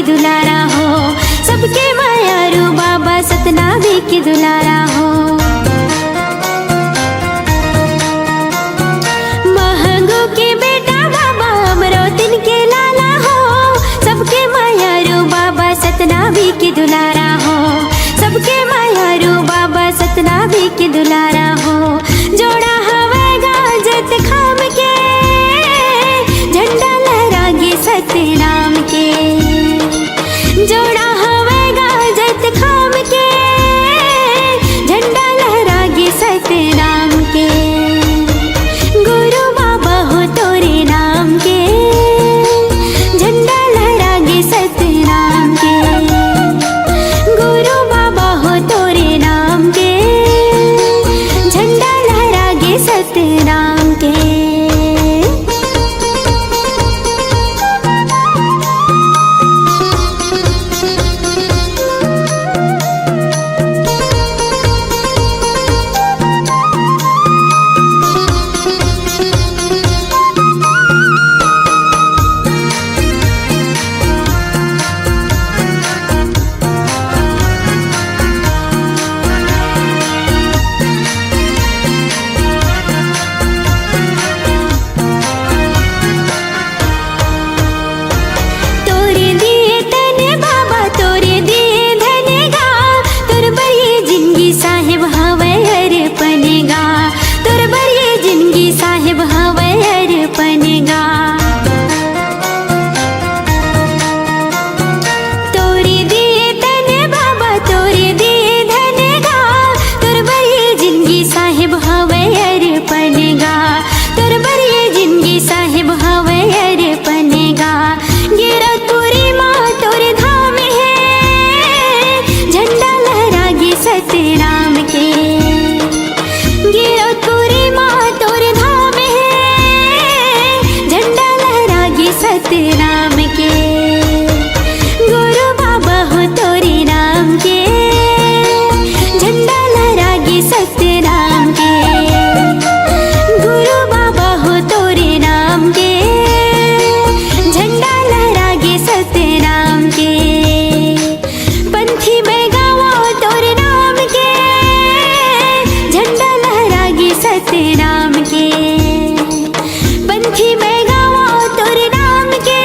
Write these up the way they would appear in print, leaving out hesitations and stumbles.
की दुलारा हो, सबके मायारू बाबा सतनामी की दुलारा हो। महंगू के बेटा बाबा अमरोतिन के लाला हो, सबके मायारू बाबा सतनामी की दुलारा हो, सबके मायारू बाबा सतनामी की दुलारा हो। जोड़ा हवेगा जत खाम के, झंडा लहरागे सतनाम के। जोड़ा हवेगा जत खाम के, झंडा लहरागे सतनाम के। गुरु बाबा हो तोरे नाम के, झंडा लहरागे सतनाम के। गुरु बाबा हो तोरे नाम के, झंडा लहरागे सतनाम के। सतनाम के गुरु बाबा हो तोरे नाम के, झंडा लहरागे सतनाम के। गुरु बाबा हो तोरे नाम के, झंडा लहरागे सतनाम के। पंथी में गावो तोरे नाम के, झंडा लहरागे सतनाम के। पंथी में गावो तोरे नाम के,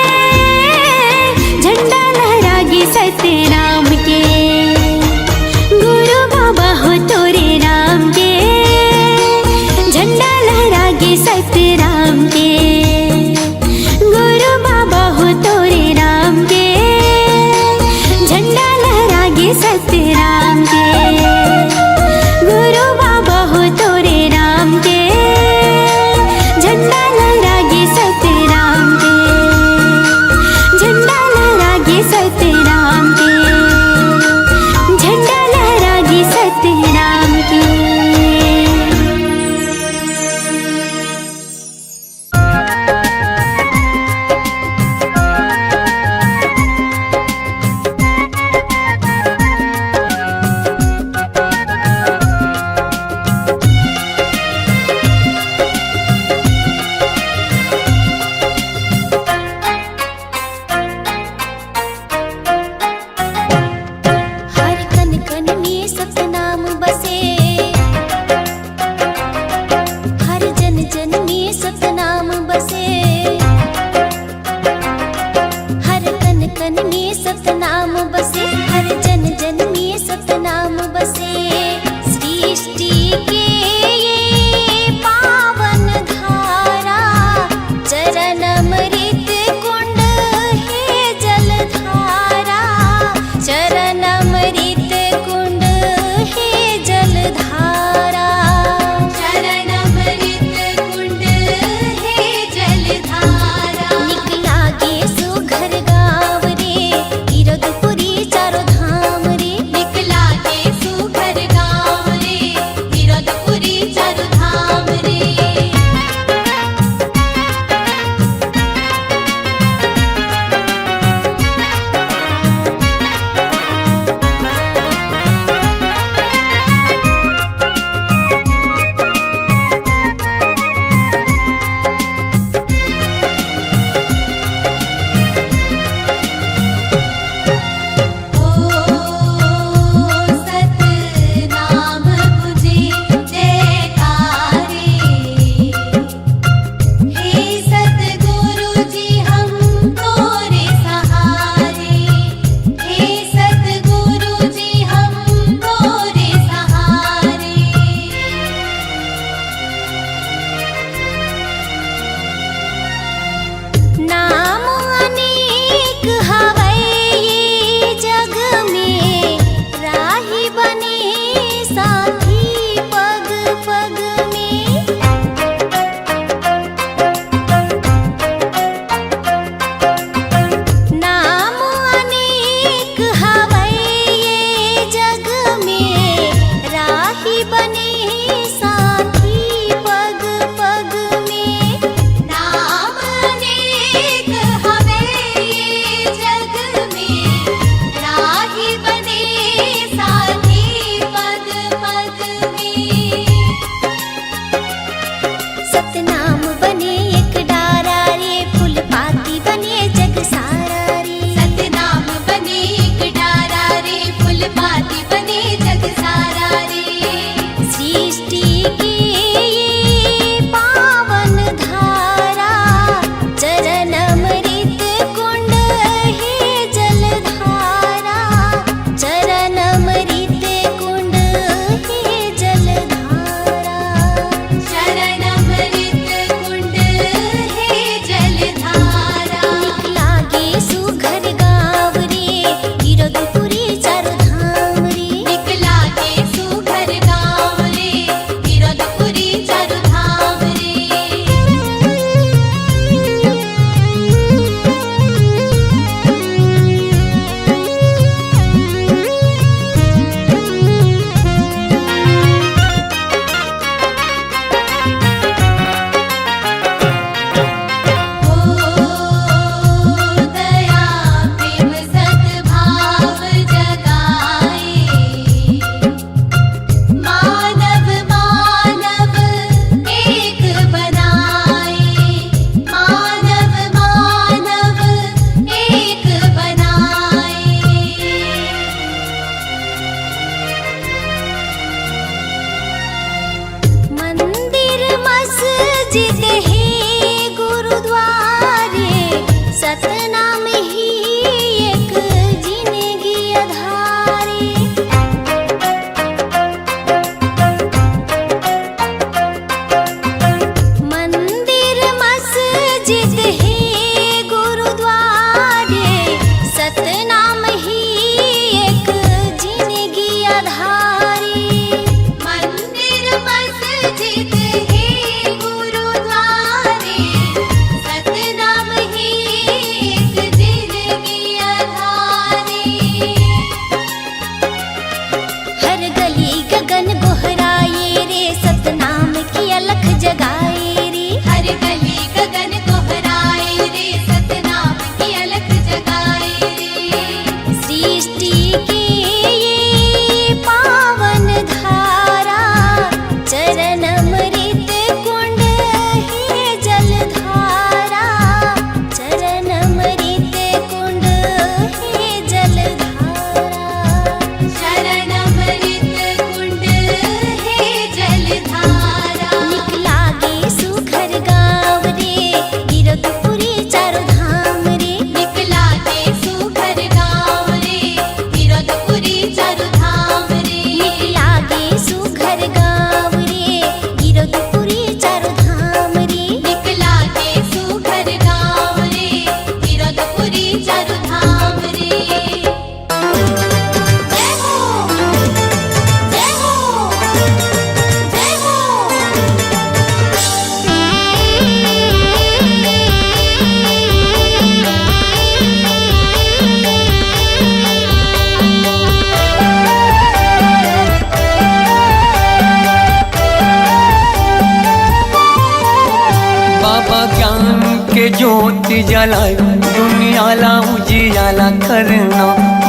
के ज्योति जलाए दुनियाला उजियाला करना।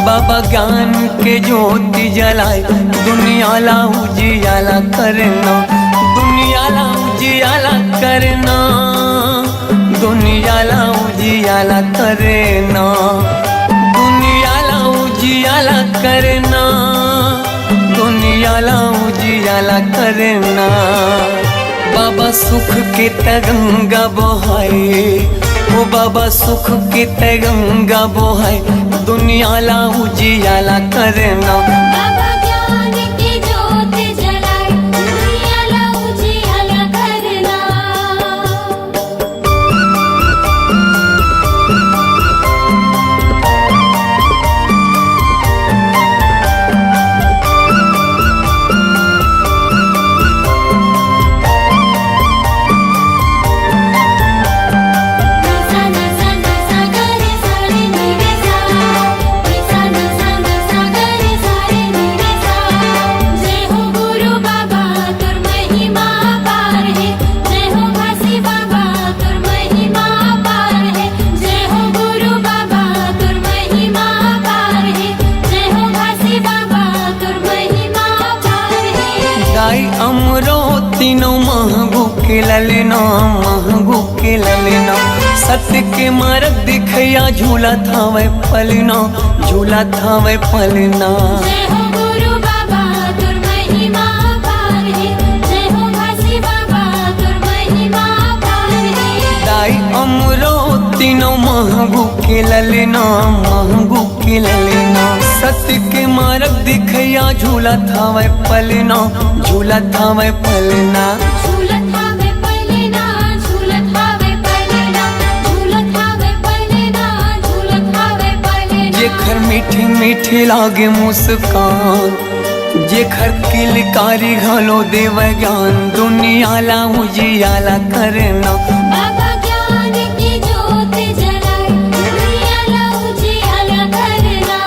बाबा ज्ञान के ज्योति जलाए दुनियाला उजियाला करना। दुनियाला उजियाला करना, दुनियाला उजियाला करना, दुनियाला उजियाला करना, दुनियाला उजियाला करना। बाबा सुख के तरंगा बहाए, ओ बाबा सुख के तरंगा बहाए दुनियाला उजियाला करना। बाबा ज्ञान की ज्योत जलाए दुनियाला उजियाला करना। तीनों महगू के ललना, महगू के ललना। सत्य के मार्ग दिखया झूला थावे पलना, झूला थावे पलना। जय हो गुरु बाबा तुर महिमा पार है, जय हो घासी बाबा तुर महिमा पार है। दाई अमरो तीनों महगू के ललना, महगू के ललना। सत्य के मार्ग दिखया झूला थावे पलना, झूला थावे पलना। झूलत हावे पलना, झूलत हावे पलना, झूलत हावे पलना, झूलत हावे पलना। जेखर मीठी मीठी लागे मुस्कान, जेखर किलकारी घलो देव ज्ञान दुनियाला उजियाला करना। बाबा ज्ञान की ज्योत जलाए दुनियाला उजियाला करना।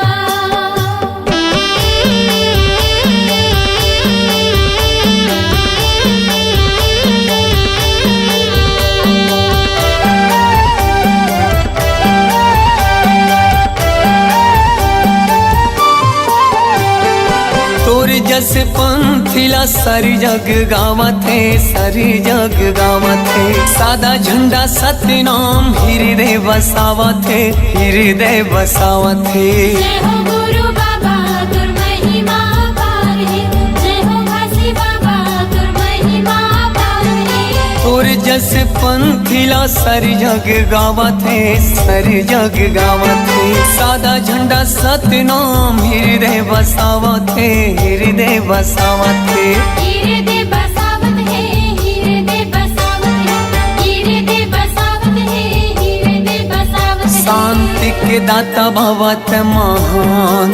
तोर जस पंथिला सारी जग गावत है, सारी जग गावत है। सादा झंडा सत्य नाम हृदय बसावत है, हृदय बसावत है। जय हो गुरु बाबा तुर महिमा पार है, जय हो घासी बाबा तुर महिमा पार है। तोर जस पंथिला सारी जग गावत है, सारी जग गावत है। सादा झंडा सत्य नाम हृदय बसावत है, हृदय बसावत है। हृदय बसावत है, हृदय बसावत है, हृदय बसावत है, हृदय बसावत है। शांति के दाता भवत महान,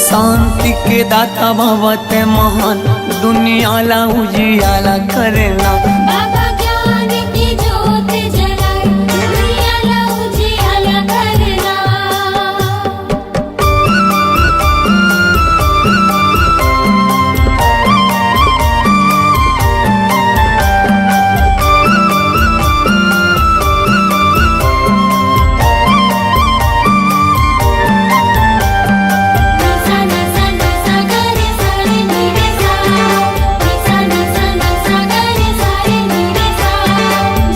शांति के दाता भवत महान दुनियाला उजियाला करना। बाबा ज्ञान की ज्योत जलाए दुनियाला उजियाला करना।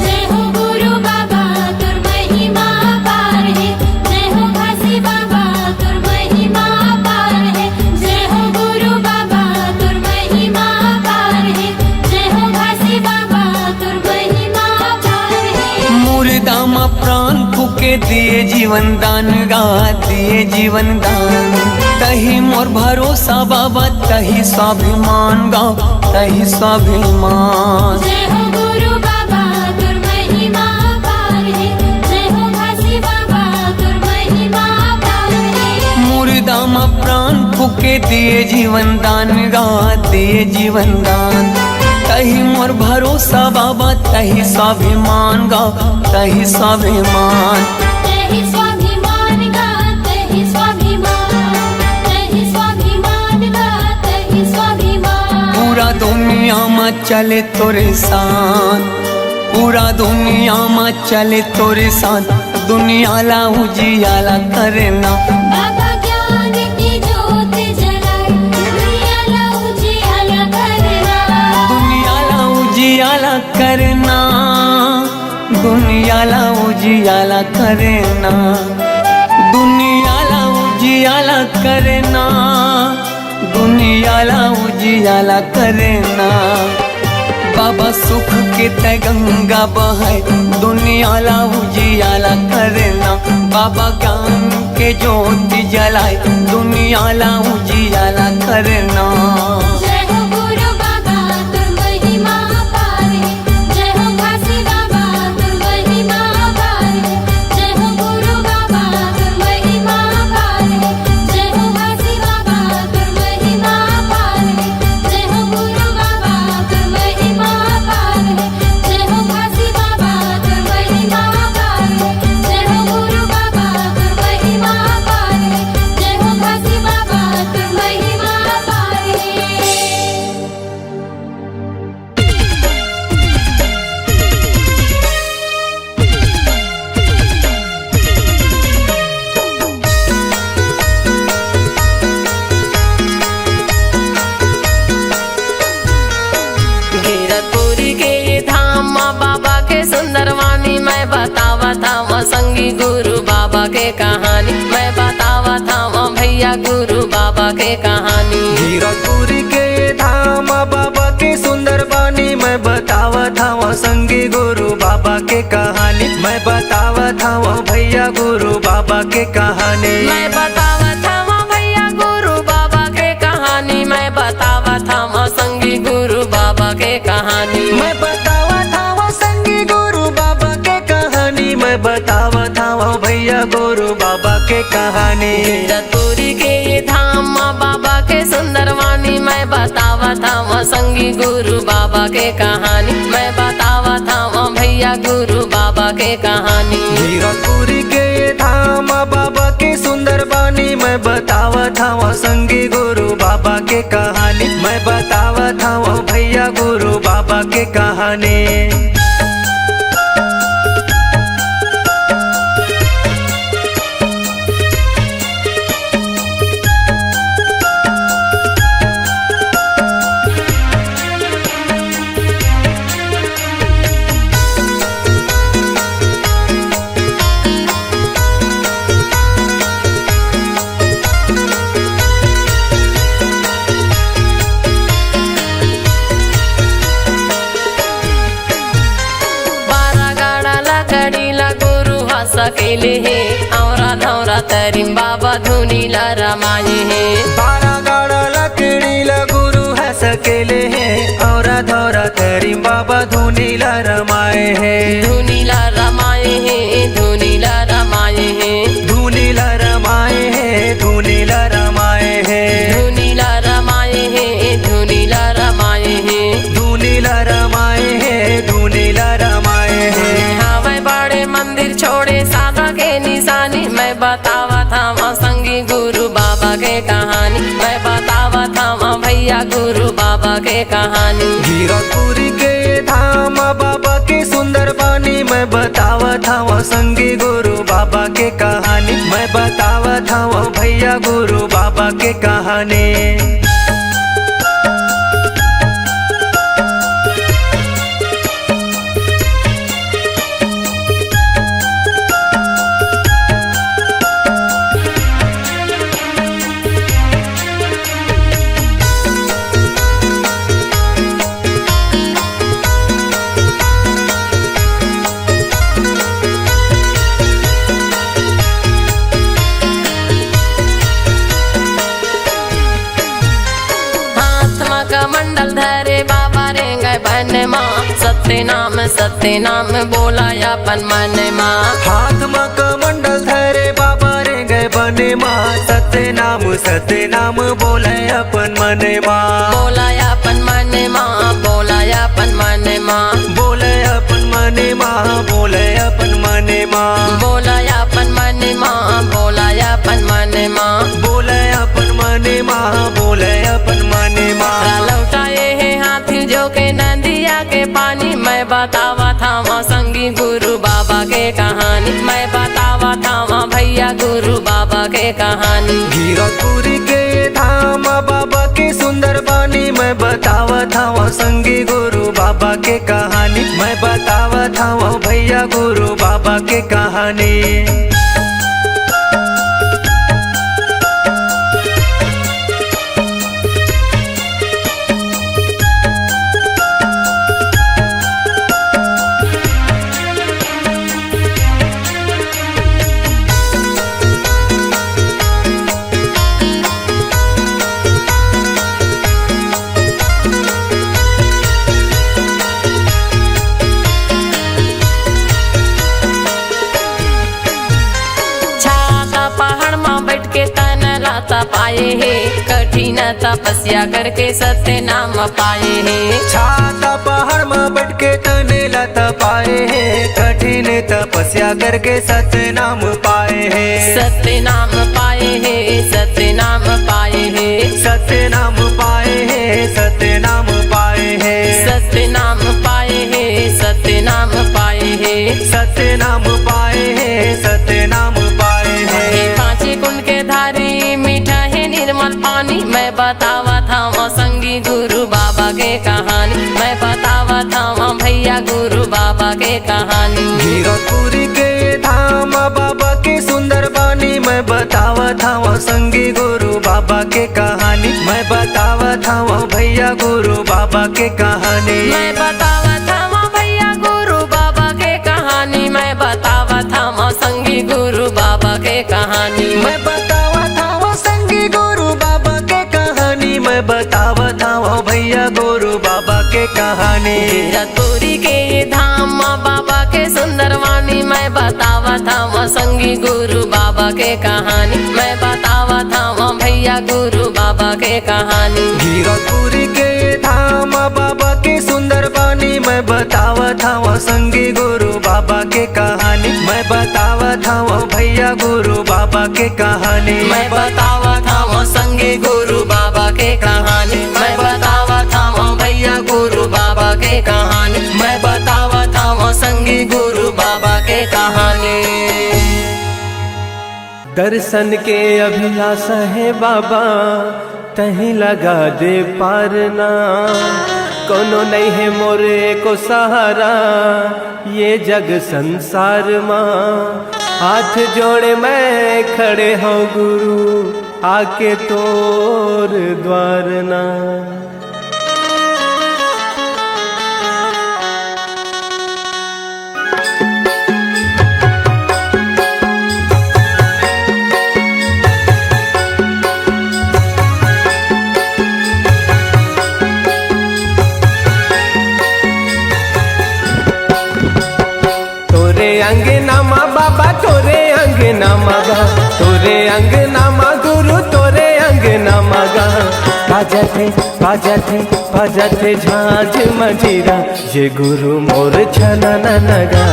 जय हो गुरु बाबा तुर महिमा पार है, जय हो घासी बाबा तुर महिमा पार है। जय हो गुरु बाबा तुर महिमा पार है, जय हो घासी बाबा तुर महिमा पार है। मुर्दा मा प्राण फूके दिए जीवन दान गा, दिए जीवन दान। तही मोर भरोसा बाबा, तही स्वाभिमान गा, तही स्वाभिमान। जय हो गुरु बाबा तुर महिमा पार है, जय हो घासी बाबा तुर महिमा पार है। मुर्दा मा प्राण फूके दिए जीवन दान गा, दिए जीवन दान। तही मोर भरोसा बाबा, तही स्वाभिमान गा, तही स्वाभिमान। तहि स्वाभिमान गा, तहि स्वाभिमान, तहि स्वाभिमान गा, तहि स्वाभिमान। पूरा दुनिया में चले तोरे शान, पूरा दुनिया में चले तोरे साथ, दुनिया ला उजियाला करना। बाबा ज्ञान की ज्योत जलाए, दुनिया ला उजियाला करना। दुनिया ला उजियाला करना, दुनिया ला उजियाला करना, दुनिया ला उजियाला करना, दुनिया ला उजियाला करना। बाबा सुख के तय गंगा बहाए, दुनिया ला उजियाला करना। बाबा ज्ञान के ज्योति जलाए, दुनिया ला उजियाला करना। जय हो गुरु बाबा तुर महिमा अपार है, जय हो घासी बाबा तुर महिमा अपार है। जय हो गुरु बाबा तुर महिमा अपार है, जय हो घासी बाबा तुर महिमा अपार है। जय हो गुरु बाबा तुर महिमा अपार है, जय हो घासी बाबा तुर महिमा अपार है। जय हो गुरु बाबा तुर महिमा अपार है, जय हो घासी बाबा तुर महिमा अपार है। गिरतपुरी के धाम माँ बाबा के सुंदर वाणी, मैं बतावा था वहाँ संगी गुरु बाबा के कहानी। मैं बतावा था वहाँ भैया गुरु बाबा के कहानी। गिरतपुरी के धाम बाबा के सुंदर बानी, मैं बतावा था वहाँ संगी गुरु बाबा के कहानी। मैं बतावा था वहाँ भैया गुरु बाबा के कहानी। मैं बतावा था वहाँ भैया गुरु बाबा के कहानी। मैं बतावा था वहाँ संगी गुरु बाबा के कहानी। मैं बतावा था वहाँ संगी गुरु बाबा के कहानी। मैं बतावा था वहाँ भैया गुरु बाबा के कहानी। गिरतपुरी के धाम माँ बाबा के सुंदर वाणी, मैं बतावा था वहाँ संगी गुरु बाबा के कहानी। मैं बतावा था वहाँ भैया गुरु बाबा के कहानी। गिरतपुरी के धाम बाबा के सुंदर बानी, मैं बतावा था वहाँ संगी गुरु बाबा के कहानी। मैं बतावा था वहाँ भैया गुरु बाबा के कहानी। सकेले है औरा धौरा तरिम बाबा धुनीला रमाए है। 12 गाड़ा लकड़ीला गुरु है सकेले है, और धौरा तरिम बाबा धुनीला रमाए है। धुनीला रमाए है, धुनीला रमाए है, धुनीला रमाए है, धुनीला रमाए है, धुनीला रमाए है, धुनीला रमाए है, धुनीला रमाए है, धुनीला रमाए है। हाँ मैं बड़े मंदिर छोड़े सादा के निशानी। मैं बतावा था वहाँ संगी गुरु बाबा के कहानी। मैं बतावा था वहाँ भैया गुरु बाबा के कहानी। गिरतपुरी के धाम बाबा के सुंदर बानी, मैं बतावा था वहाँ संगी गुरु बाबा के कहानी। मैं बतावा था वहाँ भैया गुरु बाबा के कहानी। मंडल धरे बाबा रे गए बन माँ, सत्य नाम बोला अपन मन माँ। हाथ में कमंडल धरे बाबा रे गए बने माँ, सत्य नाम बोले अपन मन माँ। बोला अपन मन माँ, बोला अपन मन माँ, बोले अपन मन माँ, बोले अपन मन माँ, बोला अपन मन माँ, बोला अपन मन माँ, बोले अपन मन माँ, बोले अपन मन माँ। लौटाए है हाथी जो के नदिया के पानी। मैं बतावा था के कहानी मैं बतावा था भैया गुरु बाबा के कहानी। गिरपुरी के धाम बाबा की सुंदर बानी मैं बतावा था संगी गुरु बाबा के कहानी मैं बतावा था भैया गुरु बाबा के कहानी। पाए है कठिन तपस्या करके सत्य नाम पाए है। छाता पहाड़ में बैठ के तने लता पाए है कठिन तपस्या करके सत्य नाम पाए है। सत्य नाम पाए है सत्य नाम पाए है सत्य नाम पाए है सत्य नाम पाए है सत्य नाम पाए है सत्य नाम पाए है सत्य नाम पाए है सत्य नाम पाए है। पांच कुंड के धारी मीठा है निर्मल पानी मैं बतावा था संगी गुरु बाबा के कहानी मैं बतावा था भैया गुरु बाबा के कहानी। गिरपुरी के धाम बाबा की सुंदर बानी मैं बतावा था संगी गुरु बाबा के कहानी मैं बतावा था भैया गुरु बाबा के कहानी मैं बतावा था भैया गुरु बाबा के कहानी मैं बतावा था संगी गुरु बाबा के कहानी मैं बतावा था संगी गुरु बाबा के कहानी मैं बतावा था भैया गुरु बाबा के कहानी। गिरपुरी के धाम बाबा के सुंदर वाणी मैं बतावा था संगी गुरु बाबा के कहानी मैं बतावा था भैया गुरु बाबा के कहानी। गिरपुरी के धाम बाबा की सुंदर बानी मैं बतावा था संगी गुरु बाबा के कहानी मैं बतावा था भैया गुरु बाबा के कहानी मैं बतावा था संगी गुरु बाबा के कहानी मैं बतावा था भैया गुरु बाबा के कहानी मैं बतावा था संगी गुरु बाबा के कहानी। दर्शन के अभिलाषा है बाबा तहीं लगा दे पारना कोनो नहीं है मोरे को सहारा ये जग संसार माँ हाथ जोड़े मैं खड़े हो गुरु आके तोर द्वार ना। अंगनामा बाबा तोरे अंगनामा गा तोरे अंगनामा गुरु तोरे अंगनामा गा बाजते झांझ मंजीरा ये गुरु मोर छना नगा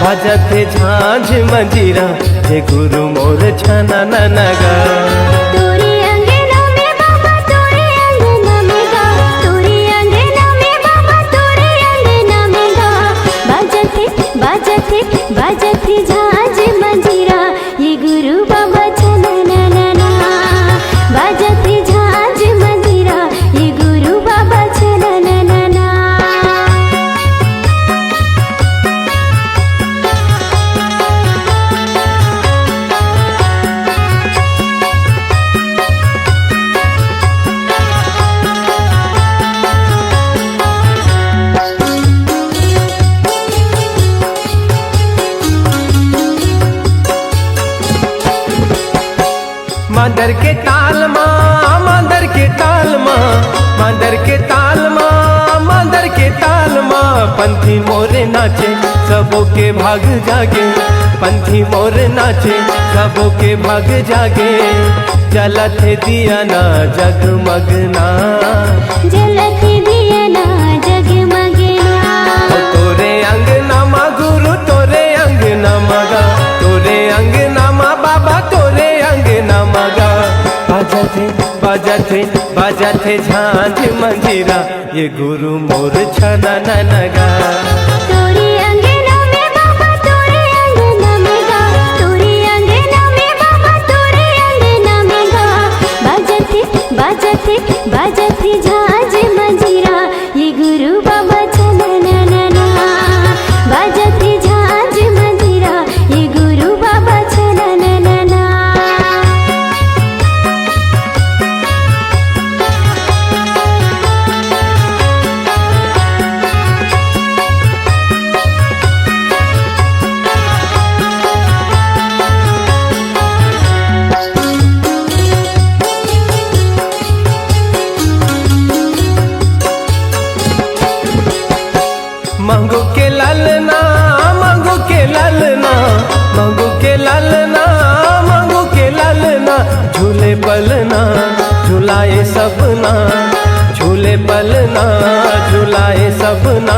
बाजते झांझ मंजीरा ये गुरु मोर छना नगा। बाजते झांझ मंजीरा ये गुरु बाबा छना बाजते झांझ मंजीरा ये गुरु बाबा छना। मांदर के ताल माँ मांदर के ताल माँ मांदर के ताल माँ मांदर के ताल माँ पंथी मोरे नाचे सबों के भाग जागे पंथी मोरे नाचे सबों के भाग जागे जलत दिया ना जगमगना जलत दिया ना जगमगना तोरे अंगना माँ गुरु तोरे अंगना मगा तोरे अंगना माँ बाबा तोरे अंगना मगा बाजते झांझ मंजीरा ये गुरु मोर छना नगा तोरे अंगना में बाबा तोरे पलना झुलाए सबना, झूले पलना झुलाए सबना,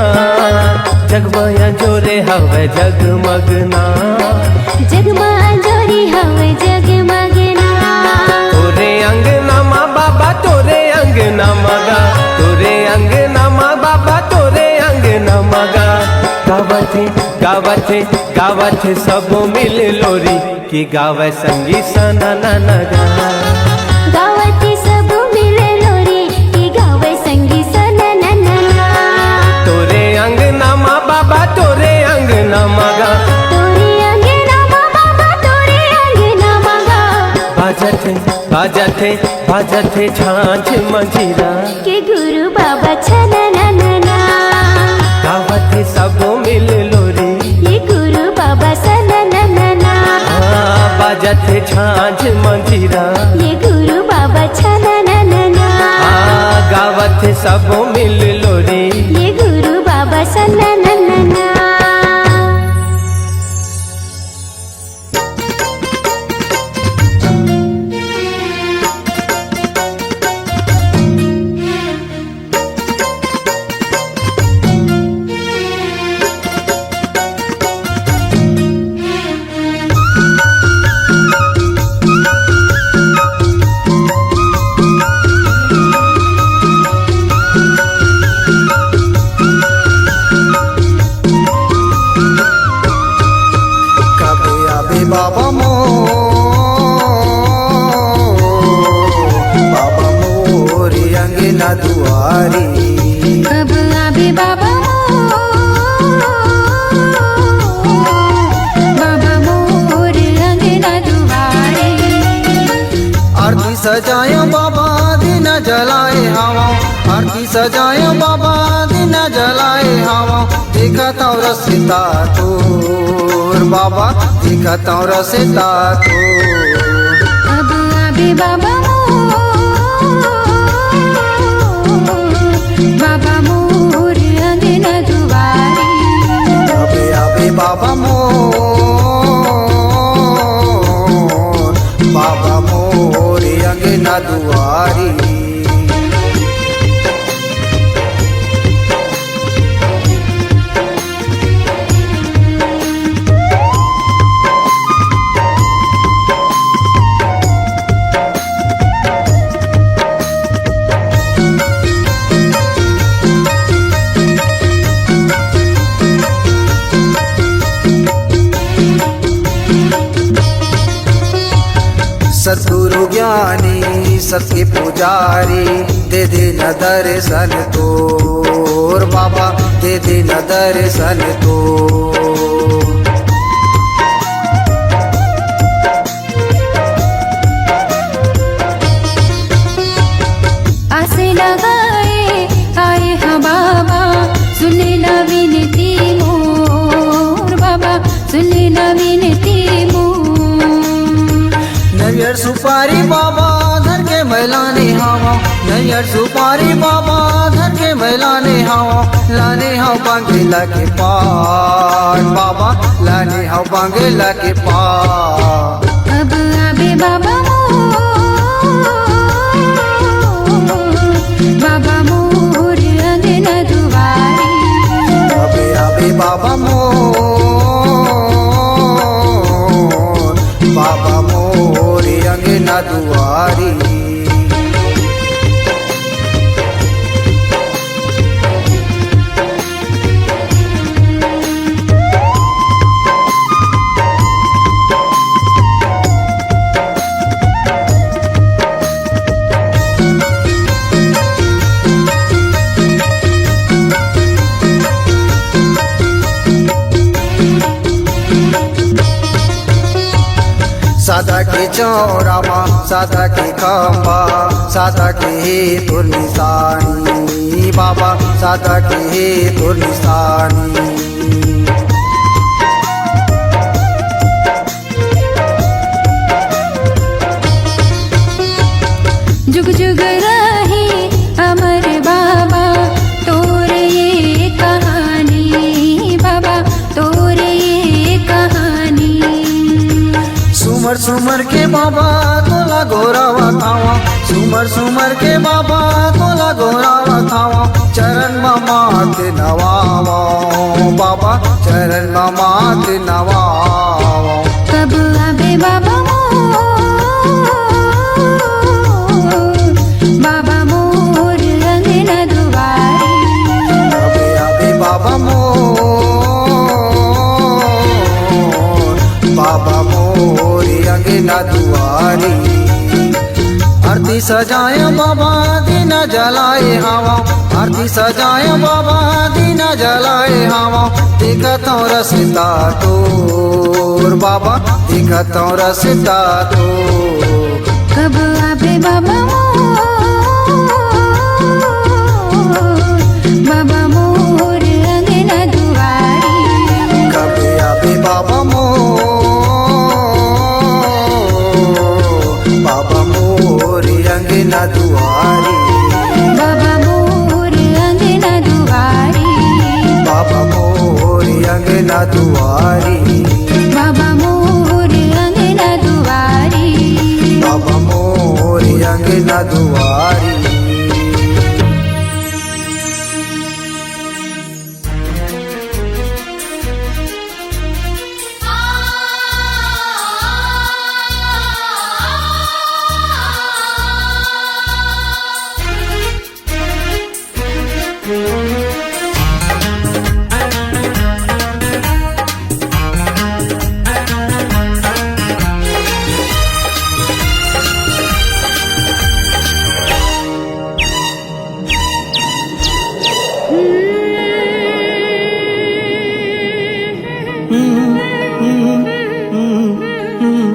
जगमया जोरे हवे जगमगना, जगमा जोरी हवे जगमगना। तोरे अंगना माँ बाबा तोरे अंगना मगा, तोरे अंगना माँ बाबा तोरे अंगना मगा। गावथे गावथे गावथे सब मिल लोरी, की गावे संगी सना नगा। गावती सब मिले लोरी, की गावे संगी सना नना। तोरे अंगना माँ बाबा तोरे अंगना मगा, तोरे अंगना माँ बाबा तोरे अंगना मगा। बाजथे बाजथे बाजथे छाछ मंजीरा, के गुरु बाबा छना नना। गावथे सब मिल लोरी, ये गुरु बाबा सना नना। बाजथे छाछ मंजीरा, ये गुरु बाबा छना नना। गावथे सब मिल लोरी। ये गुरु बाबा सना नना। बाबा मोरी अंगना दुआरी, कब आबे बाबा मोर अंगना दुआरे। आरती सजायो बाबा दिन जलाए हवा, आरती सजायो बाबा दिन जलाए हवा। देखा तौर सीता तोर बाबा, देखा तौर सीता तोर। अब आबे बाबा मोर अंगना दुआरे। अबे अबे बाबा मोर अंगना दुआरी। सद्गुरु ज्ञानी सबके पुजारी, दे दे न दर्शन तोर बाबा, दे दे न दर्शन तोर। आसे लगाए आए हाँ बाबा, सुन ला विनती मोर बाबा, सुन ला विनती मोर। नैयर सुपारी बाबा धर के मैलाने हवा, नैयर सुपारी बाबा धर के मैलाने हवा। लाने हाव बांगेला के पार बाबा, लाने हाव बांगेला के पार। अब आबे बाबा मोर अंगना दुआरे। अबे अबे बाबा मोर अंगना दुआरी। सादा के चौरामा, सादा के खंबा, सादा के हे तोर निशानी बाबा, सादा के हे तोर निशानी। जुग जुग रहे अमर बाबा, तोर ये कहानी बाबा, तोर ये कहानी। सुमर सुमर के बाबा तोला गोरावा थावा सुमर सुमर के बाबा तोला गोरावा थावा चरण मात नवावा बाबा चरण मात नवावा कब आबे बाबा बाबा मोर अंगना दुआरी कबे आबे बाबा बाबा मोर अंगना दुआरी आरती सजाए बाबा दीना जलाए हवा आरती सजाए बाबा दीना जलाए हवा दिखत रसता तोर बाबा दिखत रसता तो कब आबे बाबा बाबा मोर अंगना दुआरी कबे आबे बाबा बाबा मोर अंगना दुआरी बाबा मोर अंगना दुआरी बाबा मोर अंगना दुआरी बाबा मोर अंगना दुआरी बाबा मोर अंगना दुआरी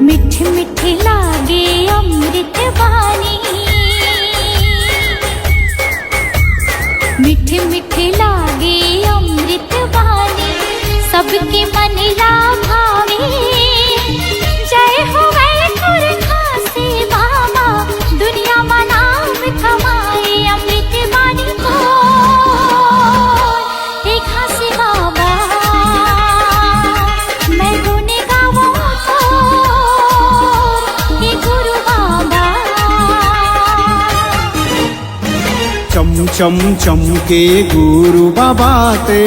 मिठी मिठी लागे अमृत वाणी मिठी मिठी लागे अमृत वाणी सबके मन ला भावे जय हो वैकुंठ खासे बाबा दुनिया में नाम कमाए अमृत वाणी को एक खासे बाबा मैं गुण गाऊं तो हे गुरु बाबा चम चम चम के गुरु बाबा ते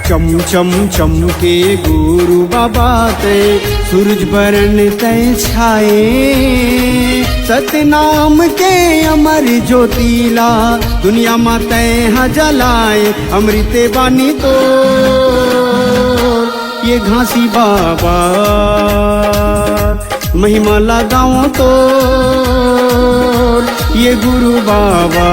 चम चम चम के गुरु बाबा ते सूरज बरन तय छाए सतनाम के अमर ज्योतिला दुनिया में तय जलाए अमृत बानी तो ये घासी बाबा महिमा लगाओ तो ये गुरु बाबा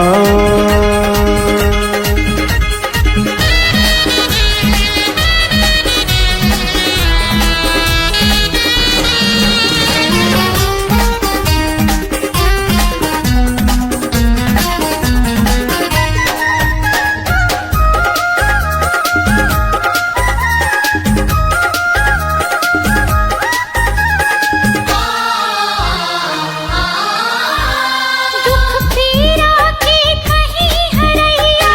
दुख पीरा के कहीं हरैया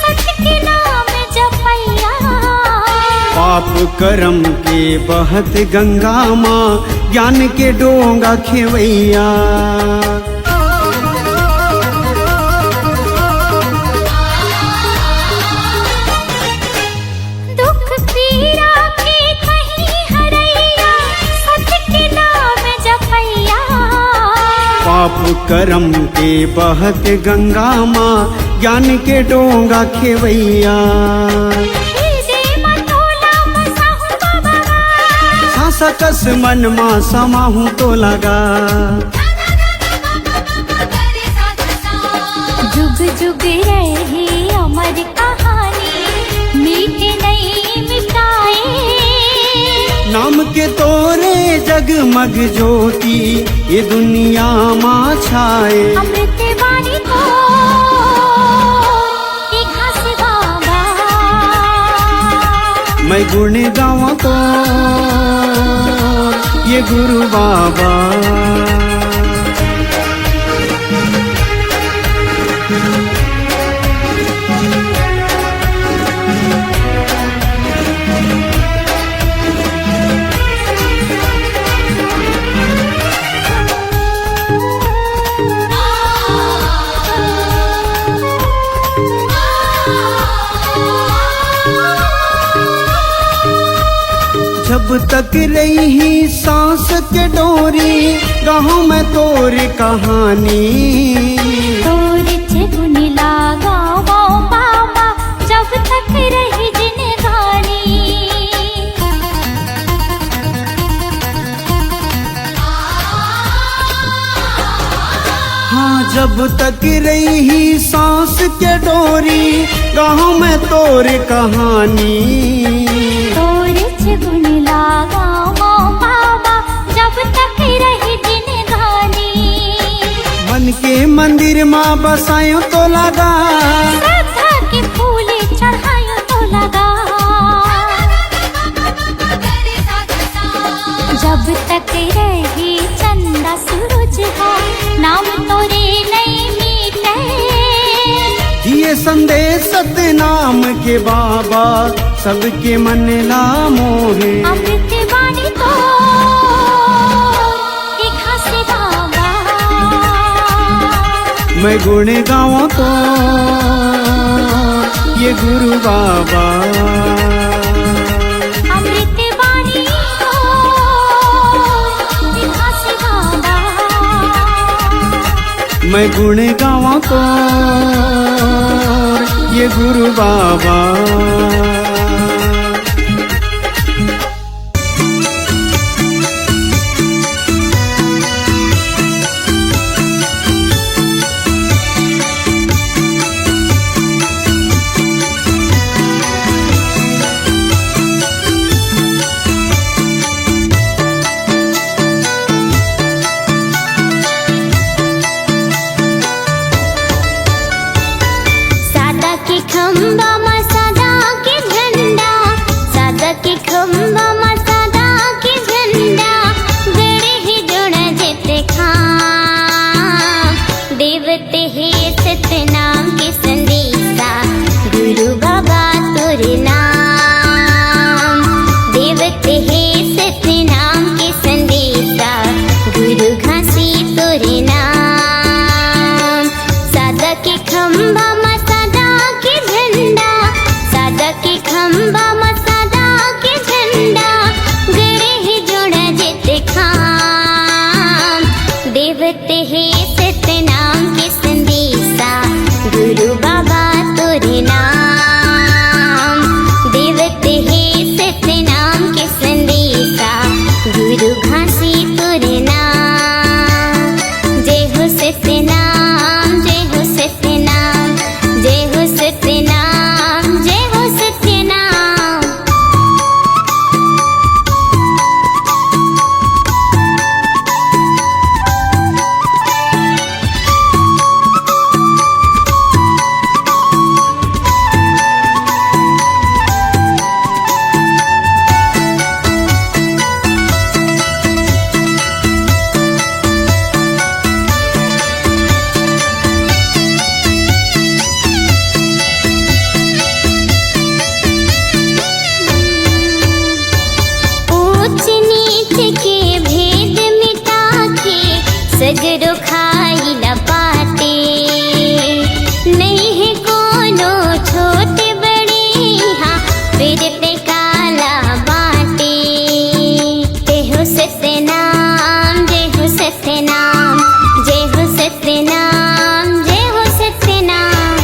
सच के नाम जपैया पाप कर्म के बहत गंगा माँ ज्ञान के डोंगा खेवैया दुख पीरा के कहीं हरैया सच के नाम जपैया पाप कर्म के बहत गंगा माँ ज्ञान के डोंगा खेवैया जे मतोला मसाहु बाबा सासा कस मन माँ समाहू तो लगा जुग जुग रहे अमर कहानी मीठे नहीं मिटाए नाम के तोरे जगमग ज्योति ये दुनिया माँ छाए अमृत वाणी को एक हंस बाबा मैं गुण गाऊं तो ये गुरु बाबा तक रही सांस के डोरी गाँव में तोर कहानी। तोर गुण लागा वो बाबा जब तक रही जिंदगानी। हाँ जब तक रही सांस के डोरी गाँव में तोर कहानी। तोर गुण लागा वो बाबा जब तक रही जिंदगानी। मन के मंदिर माँ बसायो तो लगा, श्रद्धा के फूल चढ़ायो तो लगा। जब तक रही चंदा सूरज हो नाम तोरे नहीं मिटे। ये संदेश सत्य नाम के बाबा सबके मन ला मोहे। अमृत वाणी तो दिखा से बाबा। मैं गुण गाऊं तो ये गुरु बाबा। अमृत वाणी तो दिखा से बाबा। मैं गुण गाऊं तो ये गुरु बाबा। सादा के खंबा में सादा के झंडा। सादा के खंबा में सादा के झंडा। गड़े ही जोड़ा जेते खां देवते है सत्य नाम के संदेशा। गुरु बाबा तोरे नाम देवते है सत्य नाम के संदेशा। गुरु घासी तोरे नाम। सादा के खंबा में सादा के झंडा। सादा के खंबा में सादा के झंडा। गड़े ही जोड़ा जेते खां देवते है सत्य नाम के संदेशा। गुरु बाबा तोरे नाम देवते है सत्य नाम के संदेशा। गुरु घासी तोरे नाम। जय हो सत्य नाम जय हो सत्य नाम। जय हो सत्य नाम जय हो सत्य नाम। ऊंच नीच के भेद मिटा के सगरो खाई न पाते। नहीं है कोनो छोटे बड़े यहाँ फिरते काला बाटे। जय हो सत्य नाम जय हो सत्य नाम। जय हो सत्य नाम जय हो सत्य नाम।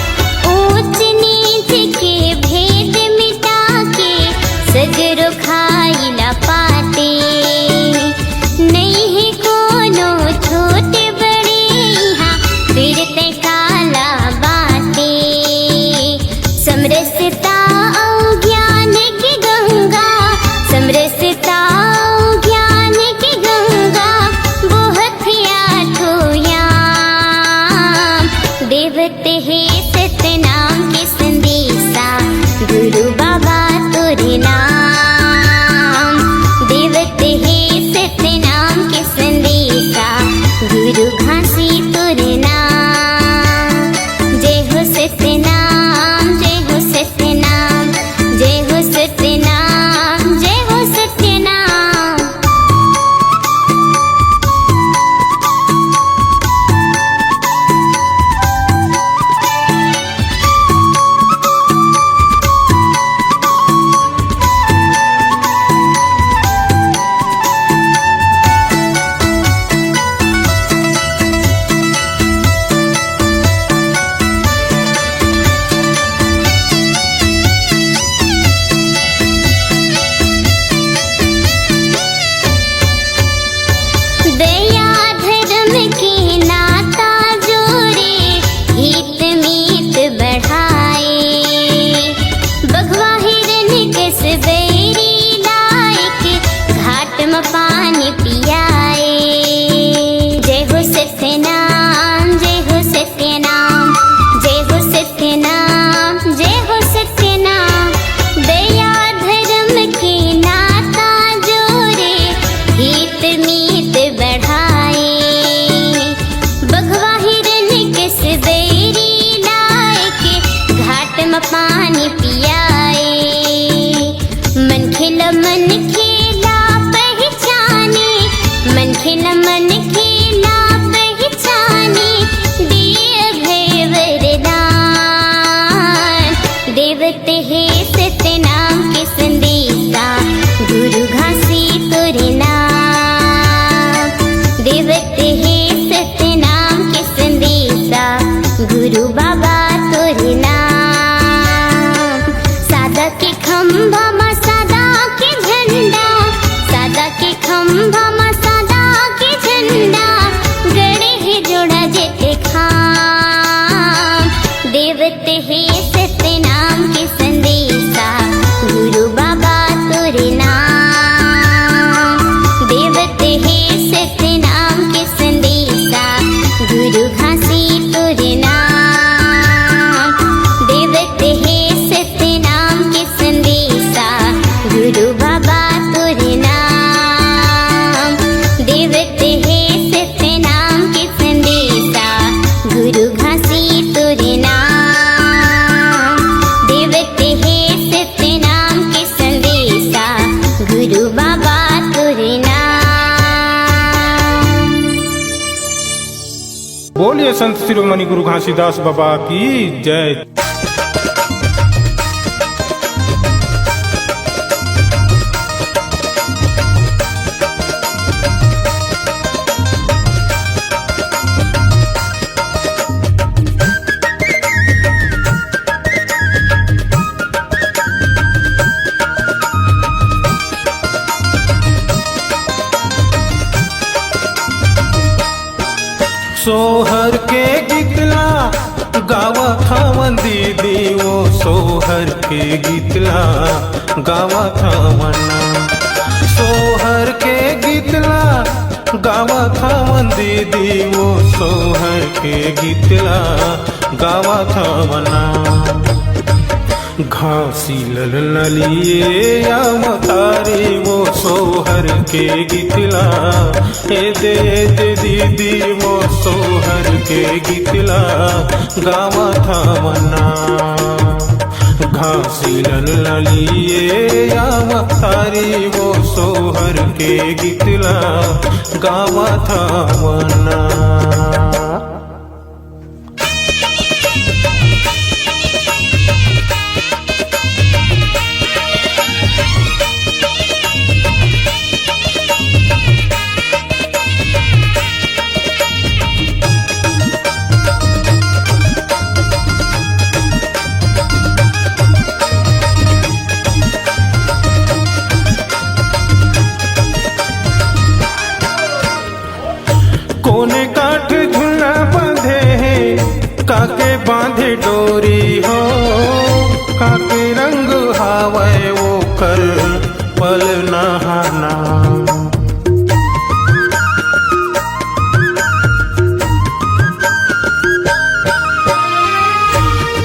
ऊंच नीच के भेद मिटा के सगरो खाई न पाते। नहीं है कोनो छोटे बड़े यहाँ फिरते काला बाटे। समरसता औ ज्ञान की गंगा। समरसता औ ज्ञान की गंगा। बहुत आठो याम देवते है सत्य नाम के संदेशा। गुरु बाबा तोरे नाम देवते है सत्य नाम के संदेशा। गुरु घासी तोरे नाम। जय हो सत्य नाम जय हो सत्य नाम। जय हो सत्य नाम जय हो सत्य नाम। में पानी पियाए। जय हो सत्यनाम, जय हो सत्यनाम, जय हो सत्यनाम, जय हो सत्यनाम। दया धर्म के नाता जोड़े, हित मीत बढ़ाए। बघवा हिरन के सवेरी लाए के घाट में पानी पियाए। मन खिला पहचाने, मन खिला पहचाने, दिए भय वरदान। देवते है सत्यनाम के संदेशा, गुरु घासी तोरे नाम। देवते है सत्यनाम के संदेशा, गुरु बाबा तोरे नाम। सादा के खंभा में सादा के झंडा, सादा के खंभा में सादा के झंडा, गड़े है जोड़ा जेते खाम। देवते है सत्यनाम के संदेशा, गुरु बाबा तोरे नाम। देवते है सत्यनाम के संदेशा, गुरु घासी तोरे नाम। देवते है सत्यनाम के संदेशा, गुरु बाबा तोरे नाम। देवते है सत्यनाम के संदेशा, गुरु घासी तोरे नाम। देवते है सत्यनाम के संदेशा, गुरु बाबा तोरे नाम। बोलिए संत शिरोमणि गुरु घासीदास बाबा की जय। सोहर के गीतला गावा थावन दीदी, वो सोहर के गीतला गावा थावना। सोहर के गीतला गावा थावन दीदी, वो सोहर के गीतला गावा थावना। घासी ललिए या मतारी, वो सोहर के गीतला दे दीदी, वो सोहर के गीतला गावा थावना। घासी ललिए या मतारी, वो सोहर के गीतला गावा थावना। कोने काठ झुला बांधे हैं, काके बांधे डोरी हो। काके रंग हावे वो कर पल नहाना।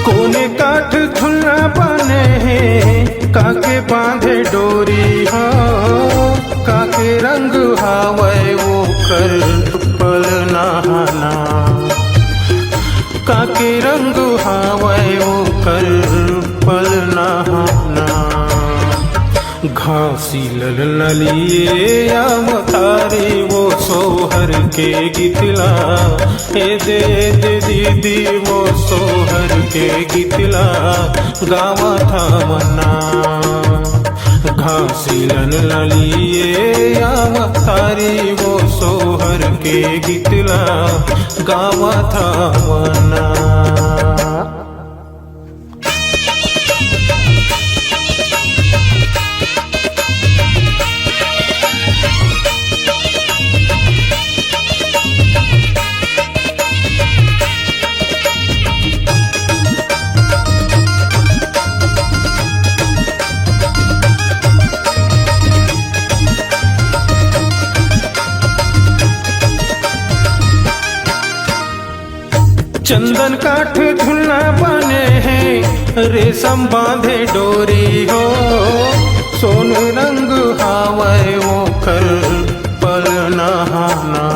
कोने काठ झुला बांधे हैं, काके बांधे डोरी हो। काके रंग हावे वो कर पल नहाना। काके रंग हावे वो कर पल नहाना। घासी ललिए या मतारी, वो सोहर के गीतला दे दीदी, वो सोहर के गीतला गावा थावना। घासी ललिए या मतारी, वो सोहर के गीतला गावा थावना। चंदन काठ झुलना बने हैं रेशम बांधे डोरी हो सोन रंग हावय वो कर पल नहाना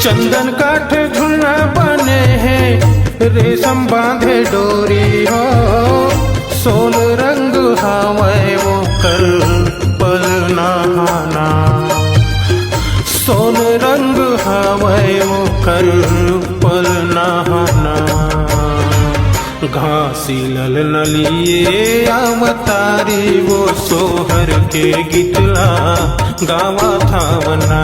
चंदन काठ झुलना बने हैं रेशम बांधे डोरी हो सोन रंग हावय वो कर पल नहाना सोन रंग हावय वो कर पल नहाना घासी लल नलिए अवतारी वो सोहर के गितला गावा थावना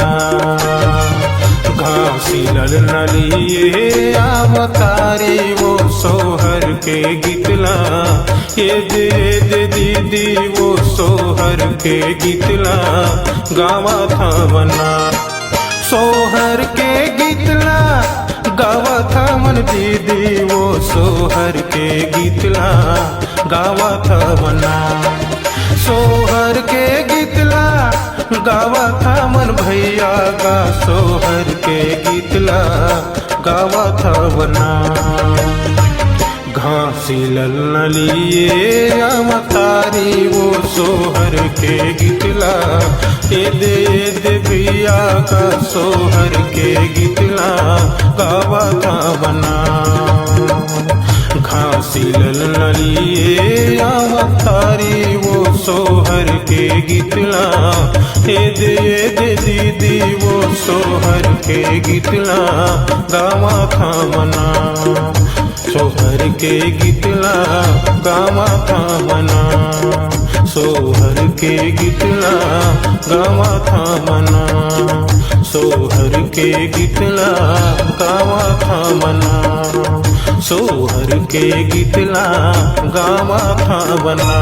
घासी लल नलिए अवतारी वो सोहर के गितला ये दे दीदी वो सोहर के गितला गावा थावना सोहर के गितला गावा थावन दीदी वो सोहर के गितला गावा थावना सोहर के गितला गावा थावन भैया गा सोहर के गितला गावा थावना घासी ललिए अवतारी वो सोहर के गितला ए दे भैया का सोहर के गितला गावा थावना घासी ललिए अवतारी वो सोहर के गितला ए दे दीदी वो सोहर के गितला गावा थावना सोहर के गितला गावा थावना सोहर के गितला गावा थावना सोहर के गितला गावा थावना सोहर के गितला गावा थावना।